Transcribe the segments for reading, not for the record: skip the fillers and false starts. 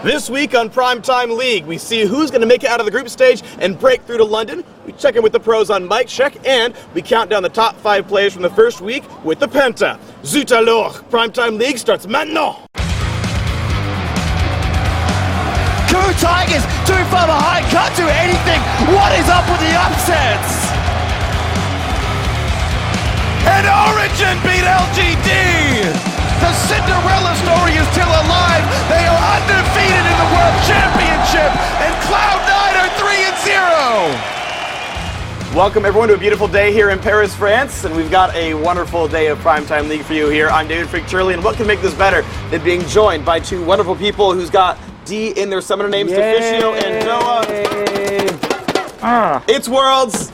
This week on Primetime League, we see who's going to make it out of the group stage and break through to London. We check in with the pros on Mic Check, and we count down the top 5 players from the first week with the Penta. Zut alors! Primetime League starts maintenant! Coup Tigers too far behind, can't do anything. What is up with the upsets? And Origin beat LGD! The Cinderella story is still alive. They are undefeated in the World Championship, and Cloud9 are 3-0. Welcome everyone to a beautiful day here in Paris, France, and we've got a wonderful day of Primetime League for you here. I'm David Freak Turley, and what can make this better than being joined by two wonderful people who's got D in their summoner names, Deficio and Doa. It's Worlds,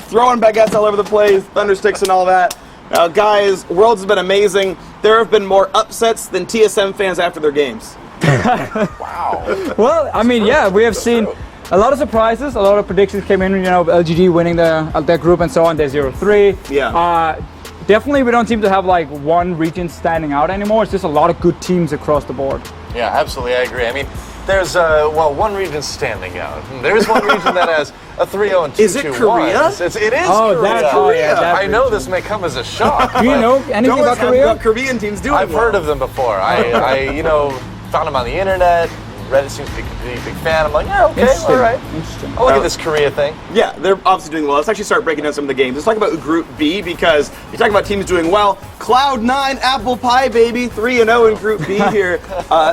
throwing baguettes all over the place, thundersticks and all that. Now guys, Worlds has been amazing. There have been more upsets than TSM fans after their games. Wow. Well, I mean, yeah, we have seen a lot of surprises. A lot of predictions came in, you know, LGD winning their group and so on. They're 0-3. Yeah. Definitely we don't seem to have like one region standing out anymore. It's just a lot of good teams across the board. Yeah, absolutely, I agree. I mean, there's one region standing out. There's one region that has a 3-0 and 2-2-1. Is it Korea? It is Korea. That's Korea. I know this may come as a shock. Do you know anything about Korea? Korean teams doing I've heard of them before. I found them on the internet. Reddit seems to be a big fan. I'm like, yeah, okay, all right. Interesting. I'll look at this Korea thing. Yeah, they're obviously doing well. Let's actually start breaking down some of the games. Let's talk about Group B, because you're talking about teams doing well. Cloud9, apple pie, baby, 3-0 in Group B here.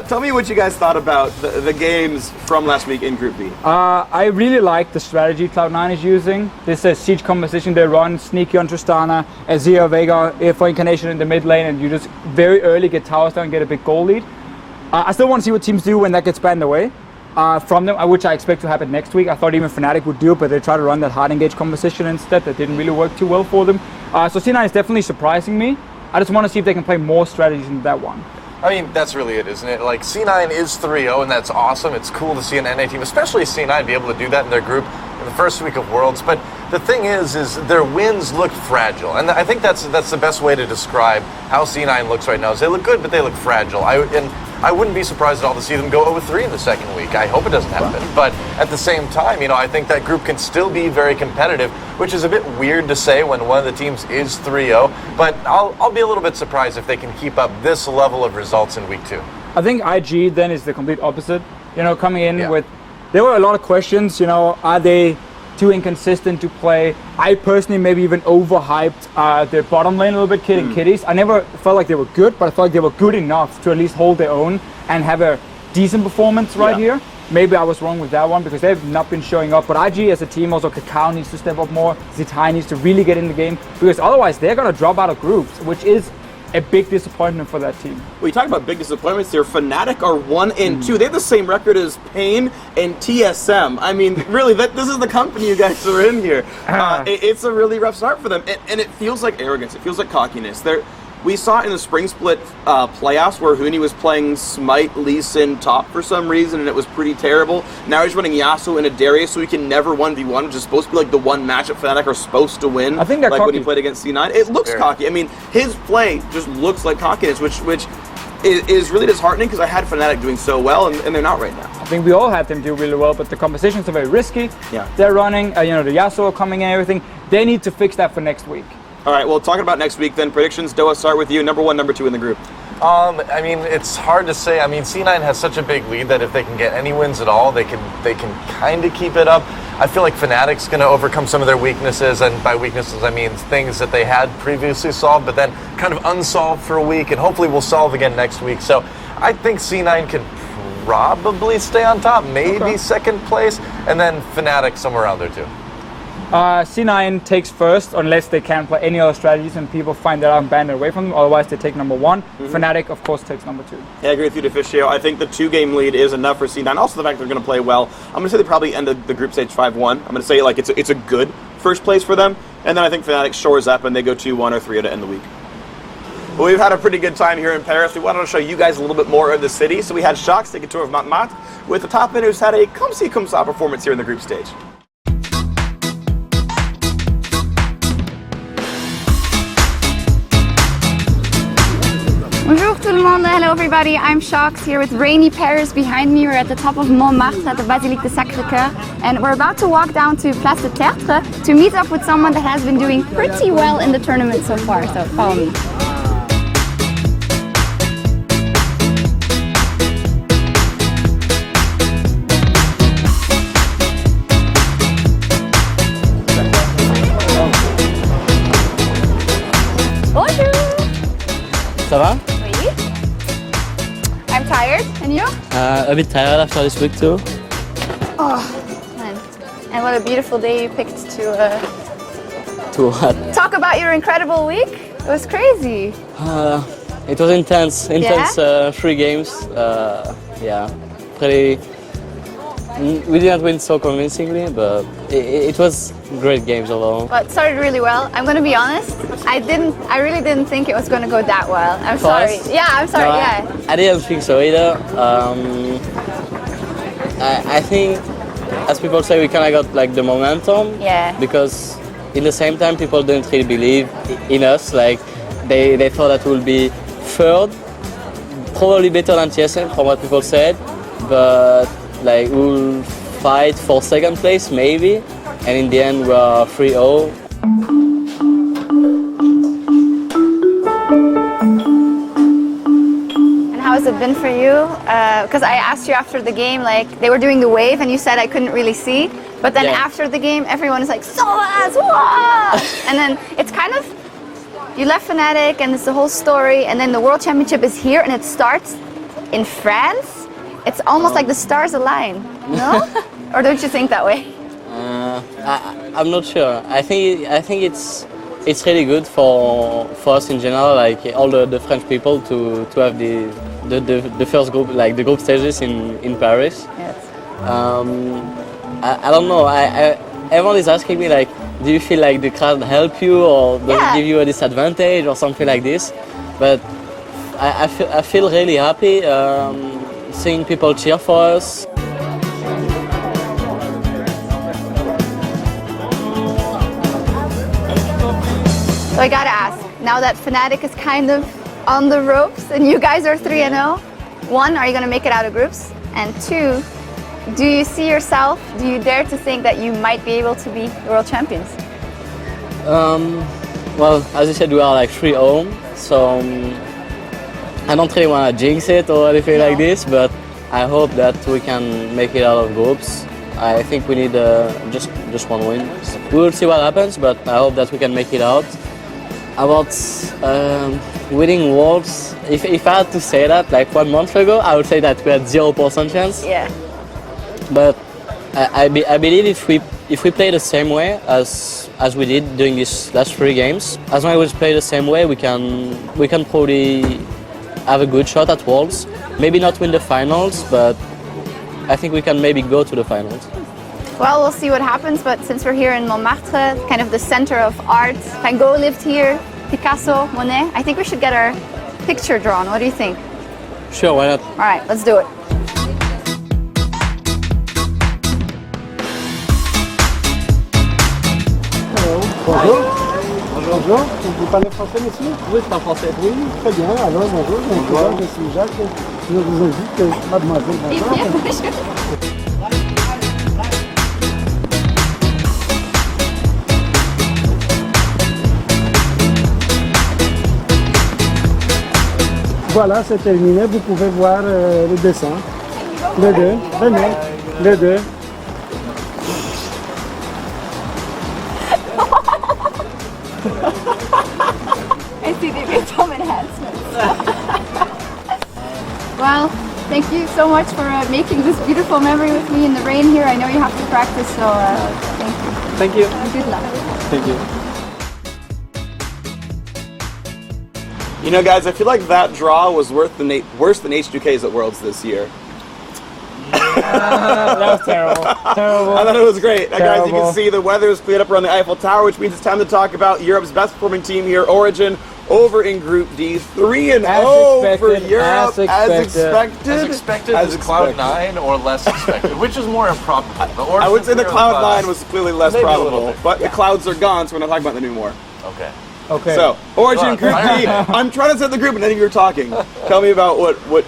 Tell me what you guys thought about the games from last week in Group B. I really like the strategy Cloud9 is using. This is siege composition they run, sneaky on Tristana, Azir Vega for Incarnation in the mid lane, and you just very early get towers down and get a big goal lead. I still want to see what teams do when that gets banned away from them, which I expect to happen next week. I thought even Fnatic would do it, but they try to run that hard engage composition instead. That didn't really work too well for them. So C9 is definitely surprising me. I just want to see if they can play more strategies in that one. I mean, that's really it, isn't it? Like, C9 is 3-0, and that's awesome. It's cool to see an NA team, especially C9, be able to do that in their group in the first week of Worlds. But the thing is their wins look fragile. And I think that's the best way to describe how C9 looks right now, is they look good, but they look fragile. I wouldn't be surprised at all to see them go 0-3 in the second week. I hope it doesn't happen. But at the same time, I think that group can still be very competitive, which is a bit weird to say when one of the teams is 3-0. But I'll be a little bit surprised if they can keep up this level of results in week 2. I think IG then is the complete opposite. Coming in with, there were a lot of questions, are they too inconsistent to play? I personally maybe even overhyped their bottom lane a little bit, Kid and Kitties. I never felt like they were good, but I felt like they were good enough to at least hold their own and have a decent performance here. Maybe I was wrong with that one because they've not been showing up. But IG as a team, also Kakao needs to step up more. Zitai needs to really get in the game, because otherwise they're going to drop out of groups, which is a big disappointment for that team. Well, you talk about big disappointments here. Fnatic are 1-2. They have the same record as Pain and TSM. I mean, really, this is the company you guys are in here. It's a really rough start for them, and it feels like arrogance. It feels like cockiness. We saw it in the Spring Split playoffs where Huni was playing Smite, Lee Sin top for some reason, and it was pretty terrible. Now he's running Yasuo and a Darius, so he can never 1v1, which is supposed to be like the one matchup Fnatic are supposed to win. I think they're like cocky. when he played against C9. It looks cocky. I mean, his play just looks like cockiness, which is really disheartening, because I had Fnatic doing so well, and they're not right now. I think we all had them do really well, but the compositions are very risky. Yeah. They're running, the Yasuo coming and everything. They need to fix that for next week. All right, well, talking about next week then, predictions. Doa, start with you. Number 1, number 2 in the group. I mean, it's hard to say. I mean, C9 has such a big lead that if they can get any wins at all, they can kind of keep it up. I feel like Fnatic's going to overcome some of their weaknesses, and by weaknesses I mean things that they had previously solved, but then kind of unsolved for a week, and hopefully will solve again next week. So I think C9 can probably stay on top, maybe second place, and then Fnatic somewhere around there too. C9 takes first unless they can't play any other strategies and people find that out and ban it away from them. Otherwise, they take number 1. Fnatic, of course, takes number 2. Yeah, I agree with you, Deficio. I think the 2-game lead is enough for C9. Also, the fact they're going to play well. I'm going to say they probably ended the group stage 5-1. I'm going to say like it's a good first place for them. And then I think Fnatic shores up and they go 2-1 or 3-0 to end the week. Well, we've had a pretty good time here in Paris. We wanted to show you guys a little bit more of the city. So we had Shox take a tour of Montmartre with the top man who's had a come-see, come-saw performance here in the group stage. Bonjour tout le monde, hello everybody, I'm Shox here with rainy Paris behind me. We're at the top of Montmartre at the Basilique de Sacré-Cœur, and we're about to walk down to Place de Tertre to meet up with someone that has been doing pretty well in the tournament so far, so follow me. Ça va? Oui. I'm tired, and you? A bit tired after this week too. Oh, man. And what a beautiful day you picked to To what? talk about your incredible week. It was crazy. It was intense. Yeah? 3 games. Yeah, pretty. We didn't win so convincingly, but it was great games overall. But it started really well. I'm gonna be honest. I really didn't think it was gonna go that well. I'm sorry. us? Yeah, I'm sorry. No, Yeah. I didn't think so either. I think, as people say, we kind of got like the momentum. Yeah. Because in the same time, people didn't really believe in us. Like they thought that we'll be third, probably better than TSM from what people said, but like we'll fight for second place maybe, and in the end we are 3-0. And how has it been for you? Because I asked you after the game, like they were doing the wave, and you said I couldn't really see. But then Yeah. after the game, everyone is like, "Soas, wow!" And then it's kind of you left Fnatic, and it's the whole story. And then the World Championship is here, and it starts in France. It's almost like the stars align, no? Or don't you think that way? I'm not sure. I think it's really good for us in general, like all the French people to have the first group, like the group stages in Paris. Yes. I don't know. Everyone is asking me like, do you feel like the crowd help you or does Yeah. it give you a disadvantage or something like this? But I feel really happy seeing people cheer for us. So I gotta ask, now that Fnatic is kind of on the ropes and you guys are 3-0, 1, are you gonna make it out of groups? And 2, do you see yourself, do you dare to think that you might be able to be world champions? Well, as you said, we are like 3-0, so I don't really want to jinx it or anything like this, but I hope that we can make it out of groups. I think we need just 1 win. We will see what happens, but I hope that we can make it out. About winning Worlds, if I had to say that, like 1 month ago, I would say that we had 0% chance. Yeah. But I believe if we play the same way as we did during these last 3 games, as long as we play the same way, we can probably have a good shot at Worlds. Maybe not win the finals, but I think we can maybe go to the finals. Well, we'll see what happens, but since we're here in Montmartre, kind of the center of art, Van Gogh lived here, Picasso, Monet, I think we should get our picture drawn. What do you think? Sure, why not? All right, let's do it. Bonjour. Bonjour. Vous parlez français, monsieur? Oui, je parle français. Oui, très bien. Alors, bonjour. Donc, je suis Jacques. Je vous invite, mademoiselle. Bonjour. Voilà, c'est terminé. Vous pouvez voir le dessin. Les deux. Venez. Les deux. I see the little enhancements. Well, thank you so much for making this beautiful memory with me in the rain here. I know you have to practice, so thank you. Thank you. And good luck. Thank you. You know, guys, I feel like that draw was worse than H2K's at Worlds this year. That was terrible. Terrible. I thought it was great. Guys, you Terrible. can see the weather is cleared up around the Eiffel Tower, which means it's time to talk about Europe's best performing team here, Origin, over in Group D, 3-0 for Europe, As expected, is Cloud9 or less expected? Which is more improbable? The I would say the Origin Cloud9 was clearly less Maybe a little probable, bit, but the clouds are gone, so we're not talking about them anymore. Okay. Okay. So, Origin Group D. I'm trying to set the group, and then you're talking. Tell me about what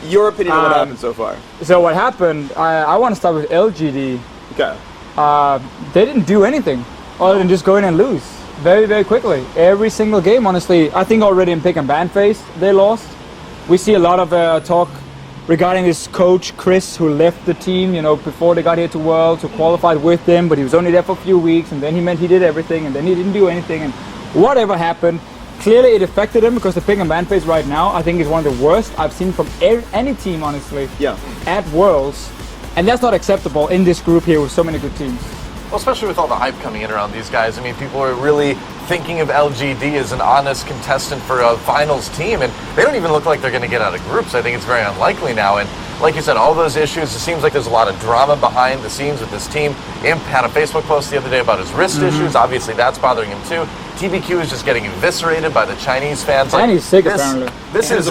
your opinion on what happened so far. So what happened? I want to start with LGD. Okay. They didn't do anything other than just go in and lose very, very quickly. Every single game, honestly. I think already in pick and ban phase, they lost. We see a lot of talk regarding this coach, Chris, who left the team, before they got here to Worlds, who qualified with them, but he was only there for a few weeks, and then he meant he did everything, and then he didn't do anything, and whatever happened, clearly it affected him, because the pick and ban phase right now, I think, is one of the worst I've seen from any team, honestly, at Worlds. And that's not acceptable in this group here with so many good teams. Well, especially with all the hype coming in around these guys. I mean, people are really thinking of LGD as an honest contestant for a finals team, and they don't even look like they're going to get out of groups. I think it's very unlikely now. And like you said, all those issues, it seems like there's a lot of drama behind the scenes with this team. Imp had a Facebook post the other day about his wrist issues. Obviously, that's bothering him too. TBQ is just getting eviscerated by the Chinese fans. And he's sick, apparently. This is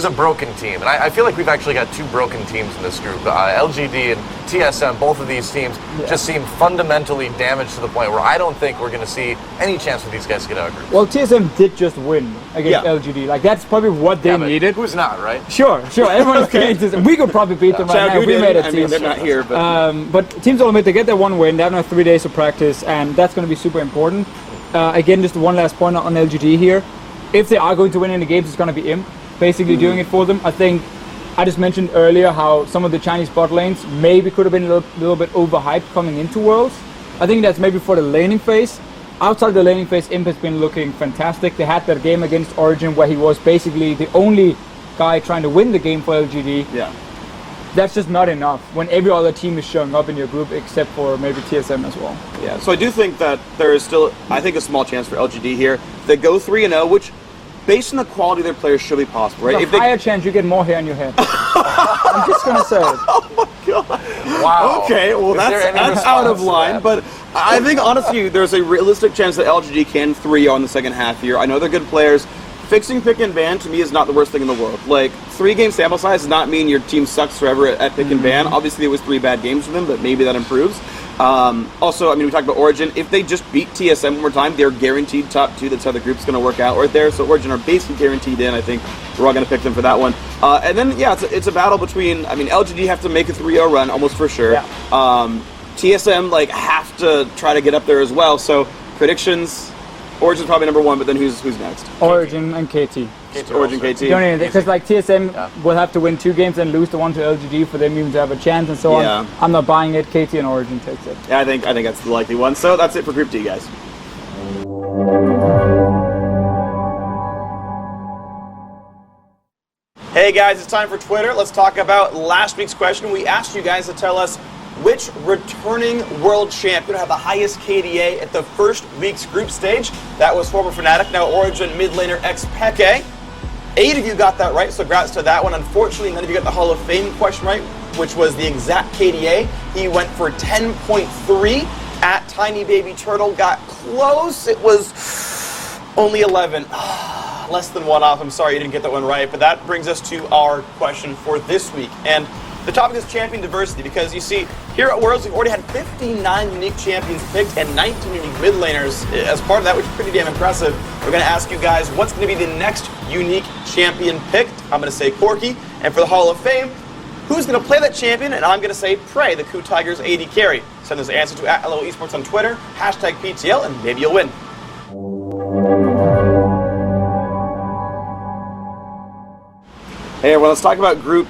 a broken team. And I feel like we've actually got two broken teams in this group. LGD and TSM, both of these teams just seem fundamentally damaged to the point where I don't think we're going to see any chance for these guys to get out of group. Well, TSM did just win against LGD. Like, that's probably what they needed. Who's not, right? Sure. Everyone's getting TSM. We could probably beat them right now if we made a team. I mean, they're not here, but... but Teams Ultimate, they get their one win. They have now 3 days of practice, and that's going to be super important. Again, just one last point on LGD here. If they are going to win any games, it's going to be Imp basically doing it for them. I think I just mentioned earlier how some of the Chinese bot lanes maybe could have been a little bit overhyped coming into Worlds. I think that's maybe for the laning phase. Outside the laning phase, Imp has been looking fantastic. They had that game against Origin where he was basically the only guy trying to win the game for LGD. Yeah. That's just not enough when every other team is showing up in your group except for maybe TSM as well. Yeah, so I do think that there is still, I think, a small chance for LGD here. They go 3-0, which, based on the quality of their players, should be possible, right? There's a higher chance you get more hair on your head. I'm just going to say it. Oh my god. Wow. Okay, well that's out of line, but I think, honestly, there's a realistic chance that LGD can 3-0 in the second half here. I know they're good players. Fixing pick and ban, to me, is not the worst thing in the world. Like, 3-game sample size does not mean your team sucks forever at pick and ban. Obviously, it was 3 bad games for them, but maybe that improves. Also, I mean, we talked about Origin. If they just beat TSM one more time, they're guaranteed top 2. That's how the group's going to work out right there. So Origin are basically guaranteed in. I think we're all going to pick them for that one. And then, yeah, it's a battle between, I mean, LGD have to make a 3-0 run, almost for sure. Yeah. TSM, like, have to try to get up there as well. So, predictions... Origin's probably number 1, but then who's next? Origin and KT. Origin, KT. Because like TSM will have to win 2 games and lose the one to LGD for them even to have a chance and so on. I'm not buying it. KT and Origin takes it. Yeah, I think that's the likely one. So that's it for Group D, guys. Hey guys, it's time for Twitter. Let's talk about last week's question. We asked you guys to tell us which returning world champion had the highest KDA at the first week's group stage. That was former Fnatic, now Origin mid laner Xpeke. 8 of you got that right, so congrats to that one. Unfortunately, none of you got the Hall of Fame question right, which was the exact KDA. He went for 10.3 at Tiny Baby Turtle. Got close. It was only 11. Less than 1 off. I'm sorry you didn't get that one right, but that brings us to our question for this week. And the topic is champion diversity, because you see, here at Worlds, we've already had 59 unique champions picked and 19 unique mid laners as part of that, which is pretty damn impressive. We're going to ask you guys, what's going to be the next unique champion picked? I'm going to say Corki. And for the Hall of Fame, who's going to play that champion? And I'm going to say Prey, the Coup Tigers AD carry. Send this answer to @LOEsports on Twitter, #PTL, and maybe you'll win. Hey everyone, let's talk about Group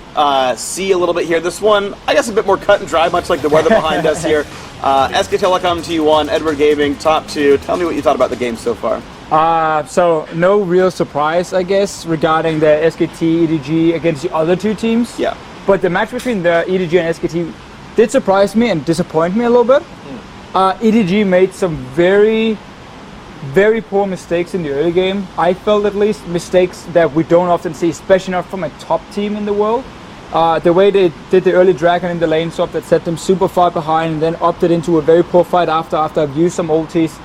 C a little bit here. This one, I guess, a bit more cut and dry, much like the weather behind us here. SK Telecom T1, Edward Gaming, top 2. Tell me what you thought about the game so far. So no real surprise, I guess, regarding the SKT, EDG against the other 2 teams. Yeah. But the match between the EDG and SKT did surprise me and disappoint me a little bit. EDG made some very poor mistakes in the early game. I felt, at least, mistakes that we don't often see, especially not from a top team in the world. The way they did the early dragon in the lane swap that set them super far behind and then opted into a very poor fight after I've used some ultis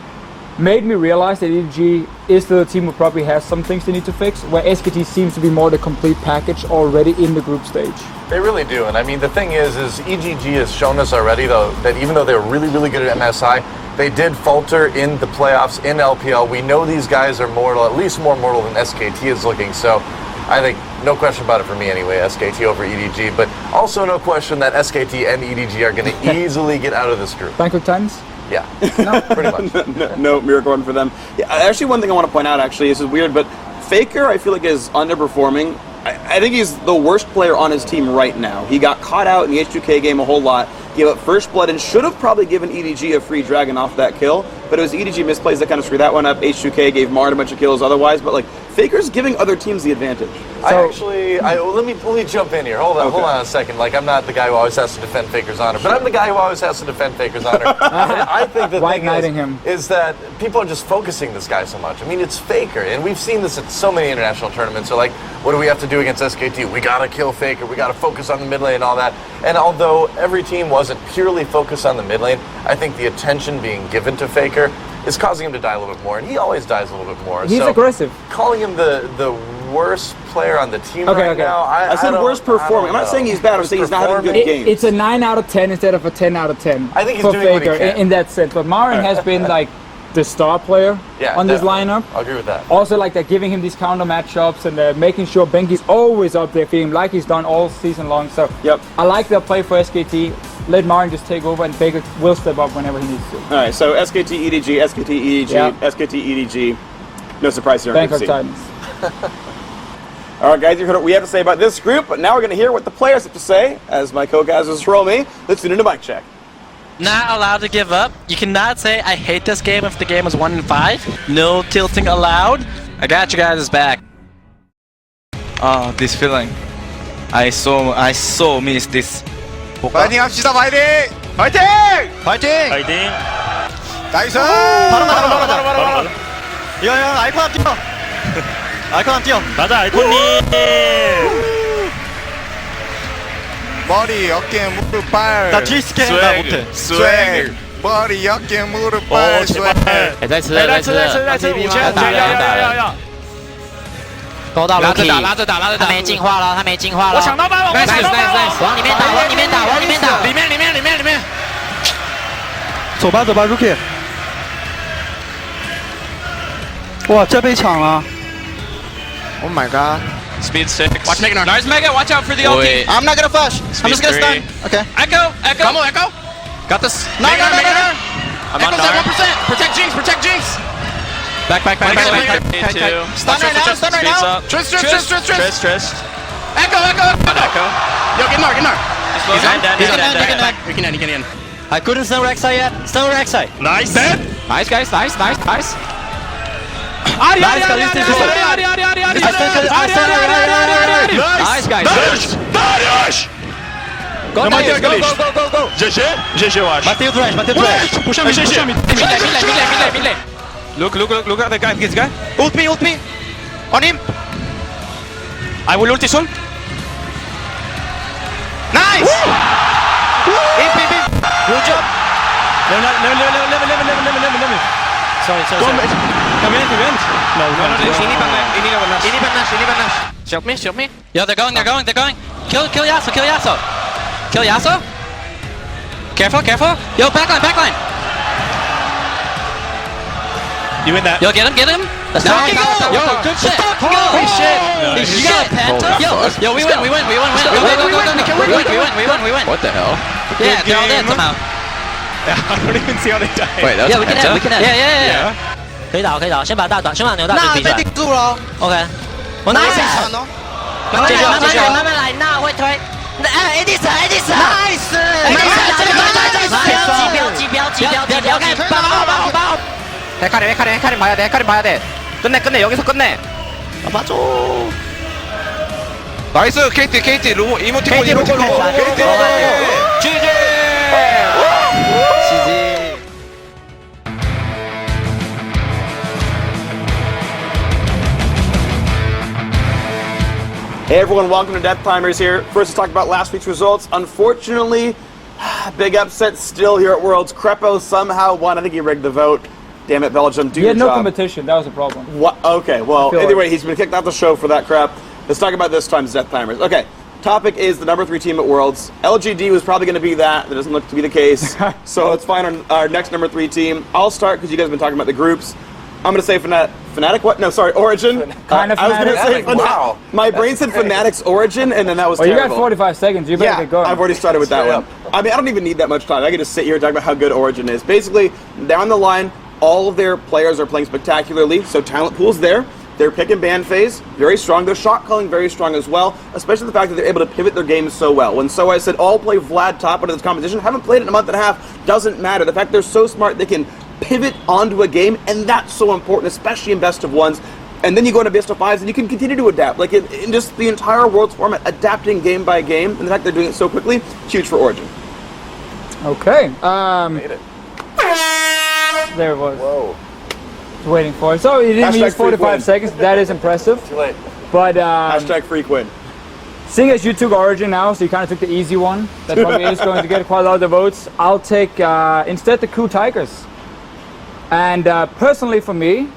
made me realize that EDG is the team who probably has some things they need to fix, where SKT seems to be more the complete package already in the group stage. They really do, and I mean, the thing is EGG has shown us already, though, that even though they're really, really good at MSI, They did falter in the playoffs in LPL. We know these guys are mortal, at least more mortal than SKT is looking. So I think no question about it for me anyway, SKT over EDG. But also no question that SKT and EDG are going to easily get out of this group. Bangkok Titans? Yeah, no, pretty much. No miracle run for them. Yeah, actually, one thing I want to point out, actually, this is weird, but Faker, I feel like, is underperforming. I think he's the worst player on his team right now. He got caught out in the H2K game a whole lot, gave up first blood, and should have probably given EDG a free dragon off that kill, but it was EDG misplays that kind of screwed that one up. H2K gave Martin a bunch of kills otherwise, but like Faker's giving other teams the advantage. Let me jump in here. Hold on a second. Like, I'm not the guy who always has to defend Faker's honor, but I'm the guy who always has to defend Faker's honor. I think the thing is that people are just focusing this guy so much. I mean, it's Faker, and we've seen this at so many international tournaments. So like, what do we have to do against SKT? We gotta kill Faker. We gotta focus on the mid lane and all that. And although every team wasn't purely focused on the mid lane, I think the attention being given to Faker is causing him to die a little bit more, and he always dies a little bit more. He's aggressive. Calling him the worst player on the team now, I said worst performing. I'm not saying he's bad. I'm saying he's not having good games. It's a 9 out of 10 instead of a 10 out of 10. I think he's for doing Faker what he can. in that sense. But Marin has been like the star player on this lineup. I'll agree with that. Also, like they're giving him these counter matchups and making sure Benki's always up there feeling like he's done all season long. So I like their play for SKT. Let Marin just take over and Faker will step up whenever he needs to. All right, so SKT EDG, SKT EDG, SKT EDG. No surprise here. Bangkok Titans. All right, guys, you heard what we have to say about this group, but now we're going to hear what the players have to say. As my co-guys roll me, let's tune into mic check. Not allowed to give up. You cannot say, I hate this game if the game is 1-5. No tilting allowed. I got you guys' back. Oh, this feeling. I so miss this. 파이팅 합시다, 파이팅! 파이팅! 파이팅! 파이팅! 나이스! 바로. 이거 아이콘 안 뛰어. 아이콘 안 뛰어. 가자, 아이콘님! 머리, 어깨, 무릎, 발. 나 뒤에 있을게. 나 못해. 스웩. 머리, 어깨, 무릎, 발. 스웩. 勾到 Lucky， 拉着打，他没进化了，我抢到吧，我抢到吧，往里面打，里面，走吧，Rookie。哇，这被抢了 Oh my god. Speed 6. Watch Mega, nice Mega, watch out for the ulti. I'm not gonna flash. I'm just gonna stun. Okay. Echo. Come on, Echo. Got this. No. I'm on Echo's at 1%. Protect Jinx. Back. Stun right now. Triss. Echo. Yo, get Nar. He's dead. He can end. I couldn't stun Rek'Sai yet. Stun Rek'Sai. Nice. Nice, guys. Nice. Ari. Nice, guys. Darius. Go. GG, eu acho. Bateu o trash. Puxa mid. Mid lane. Look at the guy, this guy. Ult me. On him. I will ulti soon. Nice. Imp. Good job. Let me. Sorry. Come in. No. Ini Nash. Shield me. Yo, they're going. Kill Yasuo. Kill Yasuo. Careful. Yo, backline. You win that. Yo, get him. Let's go. Yo, good shit. Holy shit. You got a Panther? Yo, we win. Go. We win. What the hell? Yeah, they're all dead somehow. I don't even see how they die. Wait, that's we can end. Yeah. 可以打，先把牛大给逼出来。那被定住了。 OK。我拿一下。慢慢来，那会推。AD 死。Nice。标，爆。 헤카림 봐야 돼. 끝내. 여기서 끝내. 맞아. 나이스. KT 이모티콘. GG. Hey everyone, welcome to Death Climbers here. First, let's talk about last week's results. Unfortunately, big upset still here at Worlds. Crepo somehow won. I think he rigged the vote. Damn it, Belgium, do your job. He had no competition, that was the problem. What? Okay, well, anyway, he's been kicked out the show for that crap. Let's talk about this time's Death Climbers. Okay, topic is the number 3 team at Worlds. LGD was probably going to be that. That doesn't look to be the case. So let's find our next number 3 team. I'll start because you guys have been talking about the groups. I'm going to say Fnatic. What? No, sorry, Origin. Kind of I was going to say Fnatic. Wow. My brain said Fnatic's Origin, and then that was Well, you terrible. got 45 seconds. You better get going. I've already started with that one. I mean, I don't even need that much time. I can just sit here and talk about how good Origin is. Basically, down the line, all of their players are playing spectacularly, so talent pool's there. Their pick and ban phase, very strong. Their shot calling, very strong as well, especially the fact that they're able to pivot their game so well. When I said all play Vlad top out of this competition, haven't played it in a month and a half, doesn't matter. The fact they're so smart, they can pivot onto a game, and that's so important, especially in best of ones. And then you go into best of fives, and you can continue to adapt. Like in just the entire Worlds format, adapting game by game, and the fact they're doing it so quickly, huge for Origin. Okay. Made it. There it was. Whoa. Waiting for it. So you didn't Hashtag use 45 seconds. That is impressive. Too late. But Hashtag free Quinn. seeing as you took Origin now, so you kind of took the easy one, that probably is going to get quite a lot of the votes, I'll take instead the KOO Tigers. And personally for me,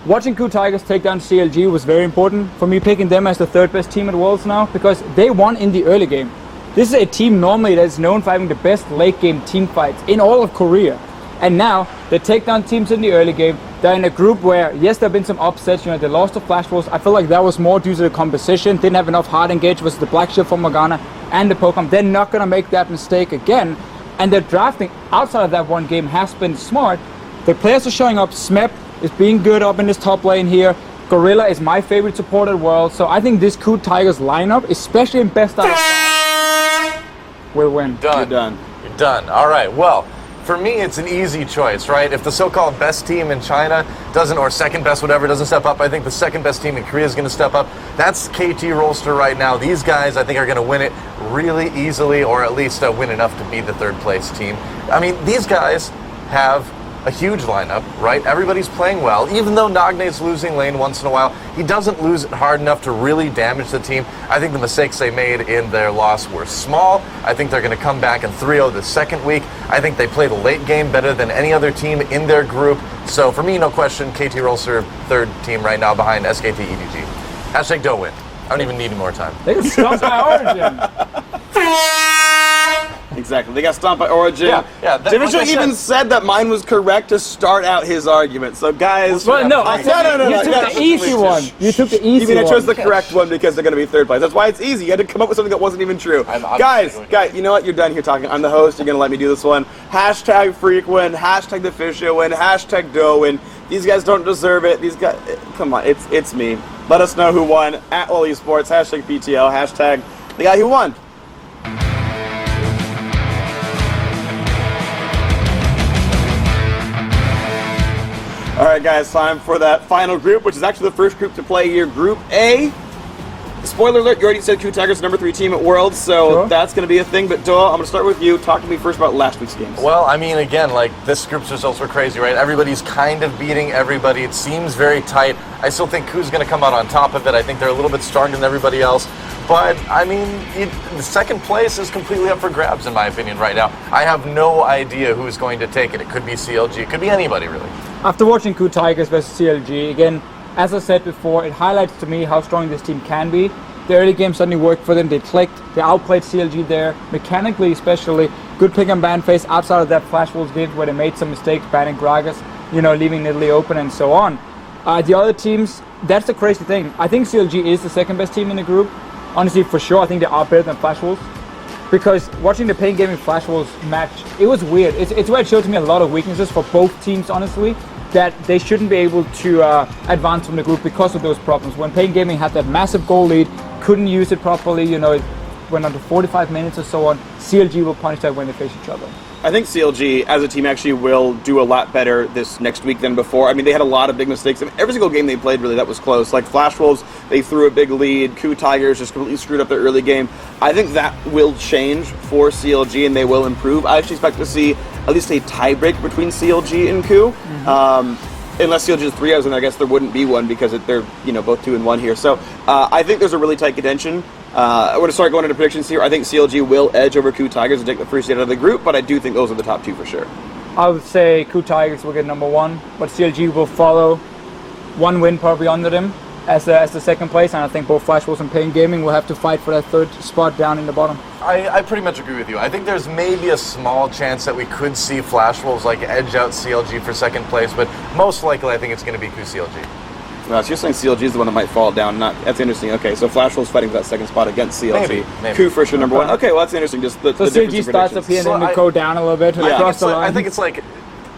watching KOO Tigers take down CLG was very important for me, picking them as the 3rd best team at Worlds now, because they won in the early game. This is a team normally that is known for having the best late game team fights in all of Korea. And now they take down teams in the early game. They're in a group where, yes, there have been some upsets. They lost to Flash Wolves. I feel like that was more due to the composition. Didn't have enough hard engage versus the Black Shield from Morgana and the Pokemon. They're not going to make that mistake again. And their drafting outside of that one game has been smart. The players are showing up. Smep is being good up in this top lane here. Gorilla is my favorite support at World. So I think this KOO Tigers lineup, especially in best out of 5, will win. Done. You're done. You're done. All right. Well, for me, it's an easy choice, right? If the so-called best team in China doesn't, or second best, whatever, doesn't step up, I think the second best team in Korea is going to step up. That's KT Rolster right now. These guys, I think, are going to win it really easily, or at least win enough to be the 3rd place team. I mean, these guys have a huge lineup, right? Everybody's playing well. Even though Nagne's losing lane once in a while, he doesn't lose it hard enough to really damage the team. I think the mistakes they made in their loss were small. I think they're going to come back and 3-0 the second week. I think they play the late game better than any other team in their group. So for me, no question, KT Rolster, 3rd team right now behind SKT EDG. Hashtag don't win. I don't even need any more time. They can stop by Origin. Exactly. They got stomped by Origin. Yeah. Division like I even said that mine was correct to start out his argument. So guys, Well, no, I said no, you took guys, the easy one. You took the easy You mean I one. chose the correct one because they're going to be 3rd place? That's why it's easy. You had to come up with something that wasn't even true. Guys, you know what? You're done here talking. I'm the host. You're going to let me do this one. Hashtag freak win. Hashtag the Fisher win. Hashtag Doe win. These guys don't deserve it. These guys, come on. It's me. Let us know who won at Well Esports. Hashtag PTL. Hashtag the guy who won. All right, guys, time for that final group, which is actually the first group to play here, Group A. Spoiler alert, you already said KOO Tigers number 3 team at Worlds, so that's going to be a thing. But Doa, I'm going to start with you. Talk to me first about last week's games. Well, I mean, again, like, this group's results were crazy, right? Everybody's kind of beating everybody. It seems very tight. I still think KOO's going to come out on top of it. I think they're a little bit stronger than everybody else. But, I mean, the second place is completely up for grabs, in my opinion, right now. I have no idea who's going to take it. It could be CLG. It could be anybody, really. After watching KOO Tigers versus CLG, again, as I said before, it highlights to me how strong this team can be. The early game suddenly worked for them. They clicked. They outplayed CLG there, mechanically especially. Good pick and ban phase outside of that Flash Wolves game where they made some mistakes, banning Gragas, leaving Italy open and so on. The other teams, that's the crazy thing. I think CLG is the 2nd best team in the group. Honestly, for sure, I think they are better than Flash Wolves. Because watching the Pain Gaming Flash Wolves match, it was weird. It's where it showed to me a lot of weaknesses for both teams, honestly, that they shouldn't be able to advance from the group because of those problems. When Pain Gaming had that massive goal lead, couldn't use it properly, it went on to 45 minutes or so on. CLG will punish that when they face each other. I think CLG as a team actually will do a lot better this next week than before. I mean, they had a lot of big mistakes. I mean, every single game they played, really, that was close. Like Flash Wolves, they threw a big lead. KOO Tigers just completely screwed up their early game. I think that will change for CLG and they will improve. I actually expect to see at least a tiebreak between CLG and KOO. Unless CLG is 3-0, then I guess there wouldn't be one because they're both 2-1 here. So I think there's a really tight contention. I want to start going into predictions here. I think CLG will edge over KOO Tigers and take the first seed out of the group, but I do think those are the top 2 for sure. I would say KOO Tigers will get number 1, but CLG will follow. 1 win probably under them. as the second place, and I think both Flash Wolves and Pain Gaming will have to fight for that third spot down in the bottom. I pretty much agree with you. I think there's maybe a small chance that we could see Flash Wolves like edge out CLG for second place, but most likely I think it's going to be CLG. So you're saying CLG is the one that might fall down. That's interesting. Okay, so Flash Wolves fighting for that second spot against CLG. Maybe. Coup for sure, number one. Okay, well that's interesting. Just the so CLG starts up here and then we go down a little bit across the line. I think it's like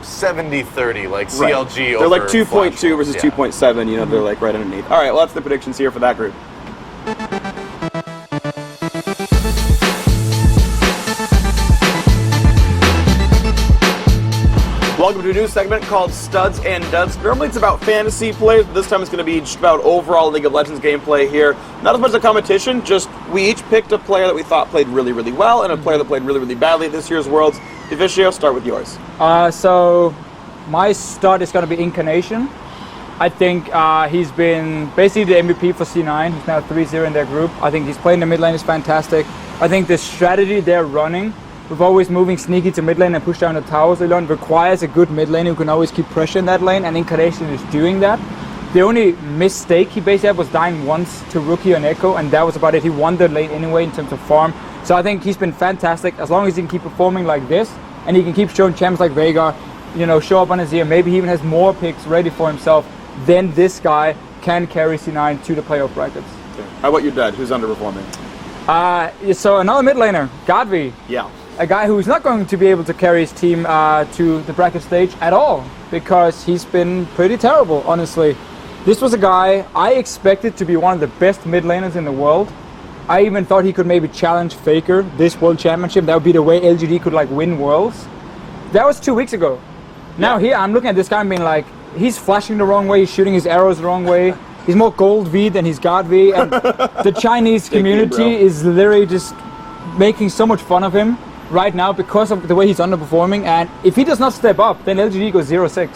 70-30, like CLG over They're like 2.2 versus yeah. 2.7, you know, they're like right underneath. All right, well, that's the predictions here for that group. Welcome to a new segment called Studs and Duds. Normally it's about fantasy players, but this time it's going to be just about overall League of Legends gameplay here. Not as much a competition, just we each picked a player that we thought played really, really well and a player that played really, really badly at this year's Worlds. Devicio, start with yours. So my stud is going to be Incarnation. I think he's been basically the MVP for C9. He's now 3-0 in their group. I think he's playing the mid lane is fantastic. I think the strategy they're running with always moving sneaky to mid lane and push down the towers they learn requires a good mid lane who can always keep pressure in that lane, and Incarnation is doing that. The only mistake he basically had was dying once to Rookie and Echo, and that was about it. He won the lane anyway in terms of farm. So I think he's been fantastic. As long as he can keep performing like this, and he can keep showing champs like Veigar, you know, show up on his ear, maybe he even has more picks ready for himself, then this guy can carry C9 to the playoff brackets. Okay. How about your dad? Who's underperforming? So another mid laner, Godvi. Yeah. A guy who's not going to be able to carry his team to the bracket stage at all because he's been pretty terrible, honestly. This was a guy I expected to be one of the best mid laners in the world. I even thought he could maybe challenge Faker this World Championship. That would be the way LGD could like win Worlds. That was 2 weeks ago. Now here I'm looking at this guy and being like, he's flashing the wrong way, he's shooting his arrows the wrong way. He's more gold V than he's God V, and the Chinese community is literally just making so much fun of him right now because of the way he's underperforming, and if he does not step up, then LGD goes 0-6.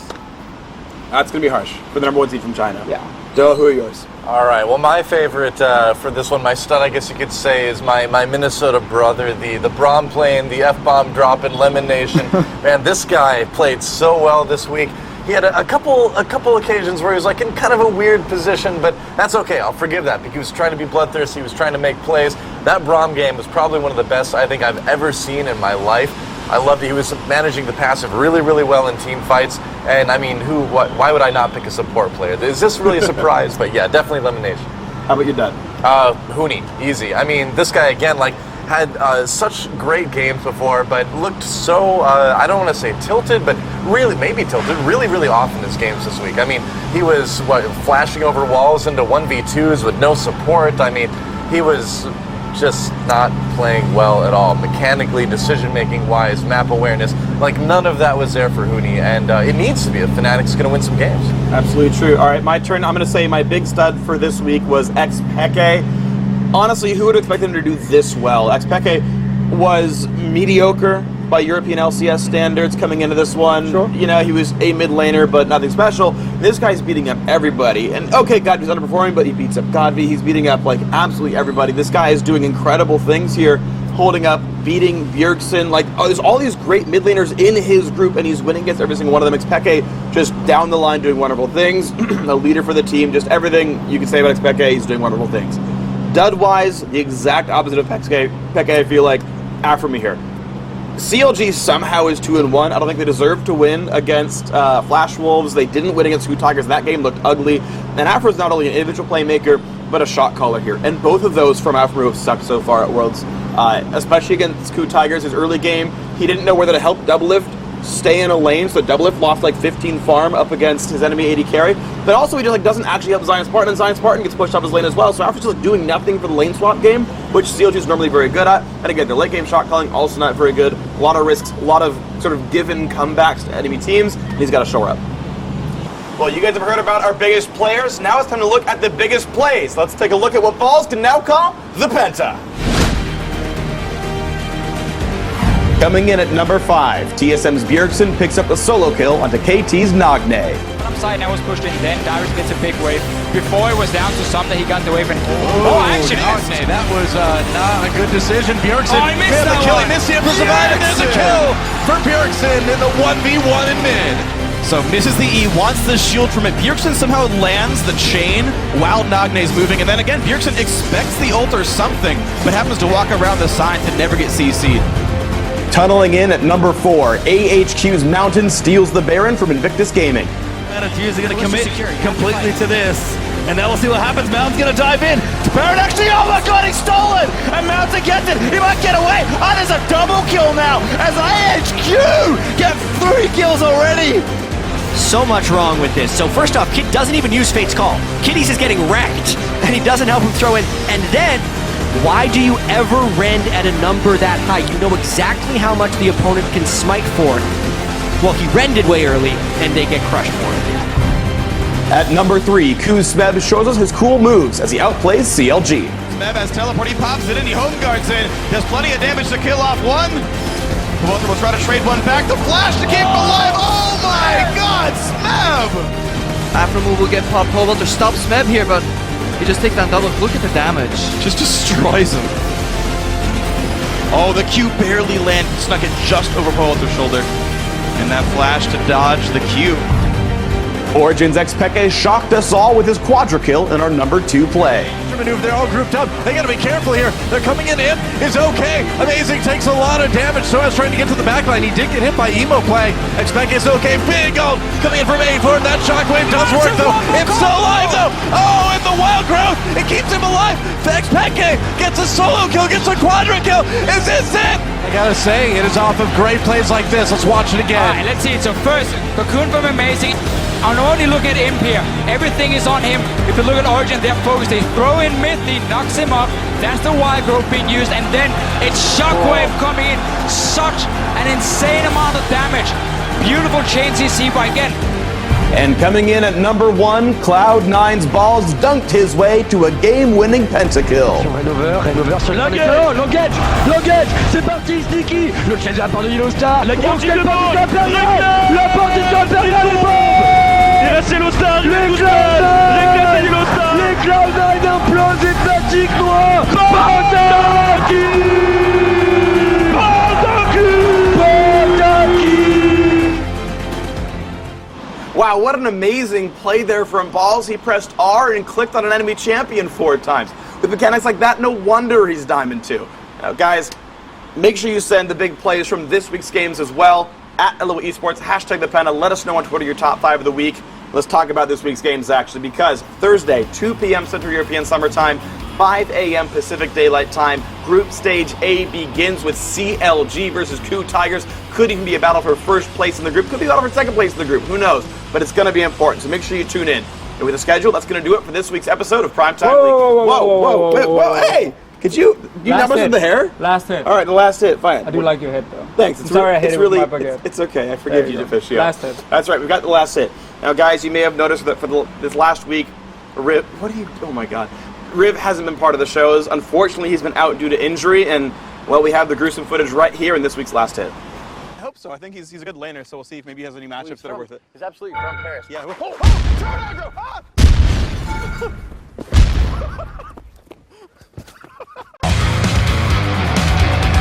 That's going to be harsh for the number one seed from China. Yeah. Doe, who are yours? All right, well, my favorite for this one, my stud, I guess you could say, is my Minnesota brother, the Braum playing, the F-bomb dropping, Lemon Nation. Man, this guy played so well this week. He had a couple occasions where he was like in kind of a weird position, but that's okay. I'll forgive that because he was trying to be bloodthirsty. He was trying to make plays. That Braum game was probably one of the best I think I've ever seen in my life. I loved it. He was managing the passive really, really well in team fights. And I mean, why would I not pick a support player? Is this really a surprise? But yeah, definitely Lemonation. How about your dad? Huni, easy. I mean, this guy again, like, had such great games before, but looked so, I don't want to say tilted, but really, maybe tilted, really, really off in his games this week. I mean, he was, flashing over walls into 1v2s with no support. I mean, he was just not playing well at all. Mechanically, decision-making wise, map awareness, like none of that was there for Huni, and it needs to be if Fnatic's going to win some games. Absolutely true. All right, my turn. I'm going to say my big stud for this week was Xpeke. Honestly, who would expect him to do this well? Xpeke was mediocre by European LCS standards coming into this one. Sure. You know, he was a mid laner, but nothing special. This guy's beating up everybody. And okay, Godvi's underperforming, but he beats up Godvi. He's beating up like absolutely everybody. This guy is doing incredible things here, holding up, beating Bjergsen. Like, there's all these great mid laners in his group, and he's winning against every single one of them. Xpeke just down the line doing wonderful things. A leader for the team, just everything you can say about Xpeke, he's doing wonderful things. Dud-wise, the exact opposite of Peke, I feel like, after me here. CLG somehow is 2-1. I don't think they deserve to win against Flash Wolves. They didn't win against Scoot Tigers. That game looked ugly. And Afro's not only an individual playmaker, but a shot caller here. And both of those from Afro have sucked so far at Worlds. Especially against Scoot Tigers, his early game, he didn't know whether to help Doublelift stay in a lane, so Doublelift lost like 15 farm up against his enemy AD carry, but also he just like doesn't actually help Zion Spartan, and Zion Spartan gets pushed off his lane as well, so Afro's just like doing nothing for the lane swap game, which CLG is normally very good at, and again, their late game shot calling also not very good, a lot of risks, a lot of sort of given comebacks to enemy teams, and he's got to shore up. Well, you guys have heard about our biggest players, now it's time to look at the biggest plays. Let's take a look at what Balls can now call the Penta. Coming in at number 5, TSM's Bjergsen picks up a solo kill onto KT's Nagne. Upside now was pushed in, then Dyrus gets a big wave. Before it was down to something, he got the wave and actually Nagne, that was not a good decision. Bjergsen he missed the kill, he missed the survive, and there's a kill for Bjergsen in the 1v1 in mid. So misses the E, wants the shield from it. Bjergsen somehow lands the chain while Nagne's moving, and then again, Bjergsen expects the ult or something, but happens to walk around the side to never get CC'd. Tunneling in at number 4, AHQ's Mountain steals the Baron from Invictus Gaming. Manatee is going to commit completely to this. And now we'll see what happens. Mountain's going to dive in. Baron actually, oh my god, he's stolen! And Mountain gets it. He might get away. Oh, there's a double kill now as AHQ get 3 kills already. So much wrong with this. So first off, Kid doesn't even use Fate's Call. Kiddies is getting wrecked, and he doesn't help him throw in. And then, why do you ever rend at a number that high? You know exactly how much the opponent can smite for. Well, he rended way early, and they get crushed for it. At number 3, Kuzmev shows us his cool moves as he outplays CLG. Smev has teleport, he pops it in, he home guards in. Does plenty of damage to kill off one. Both will try to trade one back. The flash to keep him alive. Oh my god, Smev! After move will get popped. Hobel to stop Smev here, but he just takes that double. Look at the damage. Just destroys him. Oh, the Q barely landed. Snuck it just over Poelter's shoulder. And that flash to dodge the Q. Origin's Xpeke shocked us all with his quadra kill in our number 2 play. Maneuver, they're all grouped up. They got to be careful here. They're coming in. Imp is okay. Amazing takes a lot of damage. So is trying to get to the backline. He did get hit by Emo play. Expect is okay. Big ult coming in from A4. That shockwave does work though. It's still alive though. Oh, and the wild growth. It keeps him alive. Expecke gets a solo kill, gets a quadra kill. Is this it? I gotta say, it is off of great plays like this. Let's watch it again. Alright, let's see it. So first, Cocoon from Amazing. I'm only looking at Imp here. Everything is on him. If you look at Origin, they're focused. They throw in mid, he knocks him up. That's the wild growth being used. And then it's Shockwave coming in. Such an insane amount of damage. Beautiful chain CC by again. And coming in at number 1, Cloud9's Balls dunked his way to a game-winning pentakill. Renover sur l'engage, c'est parti, Sneaky, le chase de la part de Yellowstar, la garde de la porte est sur Imperial, les bombes. Il reste Yellowstar, les Cloud9 implosent et Fatigue Noir, Wow, what an amazing play there from Balls. He pressed R and clicked on an enemy champion 4 times. With mechanics like that, no wonder he's Diamond 2. Now, guys, make sure you send the big plays from this week's games as well. At LO Esports, hashtag the Panda. Let us know on Twitter your top 5 of the week. Let's talk about this week's games, actually, because Thursday, 2 p.m. Central European Summer Time, 5 a.m. Pacific Daylight Time. Group Stage A begins with CLG versus Coup Tigers. Could even be a battle for first place in the group. Could be a battle for second place in the group. Who knows? But it's going to be important, so make sure you tune in. And with the schedule, that's going to do it for this week's episode of Primetime League. Whoa, hey! Could you numbers with the hair? Last hit. All right, the last hit, fine. I do like your hit, though. Thanks. I'm sorry I hit it with my baguette. It's okay. I forgive you, Deficio. Last hit. That's right. We've got the last hit. Now, guys, you may have noticed that for this last week, Riv. Oh my God. Riv hasn't been part of the shows. Unfortunately, he's been out due to injury, and well, we have the gruesome footage right here in this week's last hit. I hope so. I think he's a good laner, so we'll see if maybe he has any matchups that are worth it. He's absolutely from Paris. Yeah.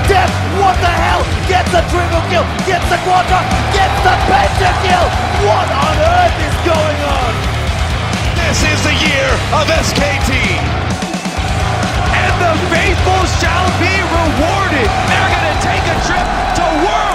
Death, what the hell? Gets a triple kill, gets a quadra, gets the pentakill! What on earth is going on? This is the year of SKT. And the faithful shall be rewarded. They're going to take a trip to World